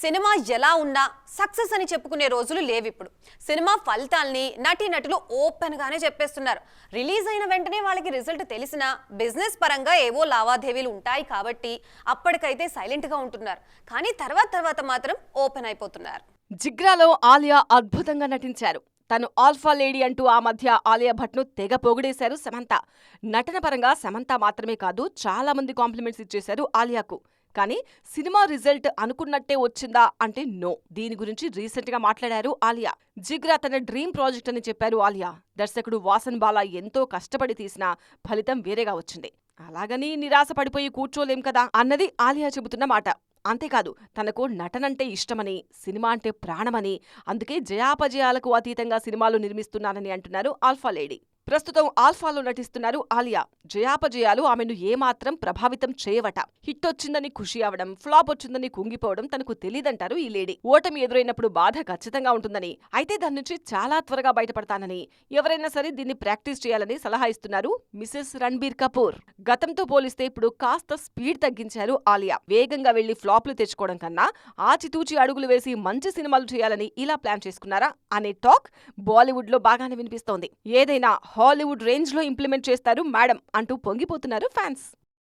Cinema ఎలా ఉన్నా success అని చెప్పుకునే రోజులు లేవిప్పుడు. సినిమా ఫలితాల్ని నటీనటులు ఓపెన్ గానే చెప్పేస్తున్నారు. రిలీజ్ అయిన వెంటనే వాళ్ళకి రిజల్ట్ తెలిసినా బిజినెస్ పరంగా ఏవో లావాదేవీలు ఉంటాయి కాబట్టి అప్పటికైతే సైలెంట్ గా ఉంటున్నారు. కానీ తర్వాత మాత్రం ఓపెన్ అయిపోతున్నారు. జిగ్రాలో ఆలియా అద్భుతంగా నటించారు. తను ఆల్ఫా లేడీ అంటూ ఆ మధ్య ఆలియా భట్ను తెగ పొగిడేశారు సమంత. నటన పరంగా సమంత మాత్రమే కాదు, చాలా మంది కాంప్లిమెంట్స్ ఇచ్చేశారు ఆలియాకు. కానీ సినిమా రిజల్ట్ అనుకున్నట్టే వచ్చిందా అంటే నో. దీని గురించి రీసెంట్ గా మాట్లాడారు ఆలియా. జిగ్రా తన డ్రీమ్ ప్రాజెక్ట్ అని చెప్పారు ఆలియా. దర్శకుడు వాసన్ బాలా ఎంతో కష్టపడి తీసినా ఫలితం వేరేగా వచ్చింది. అలాగని నిరాశ పడిపోయి కూర్చోలేం కదా అన్నది ఆలియా చెబుతున్న మాట. అంతేకాదు, తనకు నటనంటే ఇష్టమని, సినిమా అంటే ప్రాణమని, అందుకే జయాపజయాలకు అతీతంగా సినిమాలు నిర్మిస్తున్నానని అంటున్నారు ఆల్ఫా లేడీ. ప్రస్తుతం ఆల్ఫాలో నటిస్తున్నారు ఆలియా. జయాపజయాలు ఆమెను ఏమాత్రం ప్రభావితం చేయవట. హిట్ వచ్చిందని ఖుషి అవడం, ఫ్లాప్ వచ్చిందని కుంగిపోవడం తనకు తెలీదంటారు ఈ లేడీ. ఓటమి ఎదురైనప్పుడు బాధ ఖచ్చితంగా ఉంటుందని, అయితే దాని నుంచి చాలా త్వరగా బయటపడతానని, ఎవరైనా సరే దీన్ని ప్రాక్టీస్ చేయాలని సలహా ఇస్తున్నారు మిసెస్ రణ్బీర్ కపూర్. గతంతో పోలిస్తే ఇప్పుడు కాస్త స్పీడ్ తగ్గించారు ఆలియా. వేగంగా వెళ్లి ఫ్లాప్లు తెచ్చుకోవడం కన్నా ఆచితూచి అడుగులు వేసి మంచి సినిమాలు చేయాలని ఇలా ప్లాన్ చేసుకున్నారా అనే టాక్ బాలీవుడ్ లో బాగానే వినిపిస్తోంది. ఏదైనా హాలీవుడ్ రేంజ్ లో ఇంప్లిమెంట్ చేస్తారు మేడం అంటూ పొంగిపోతున్నారు ఫ్యాన్స్.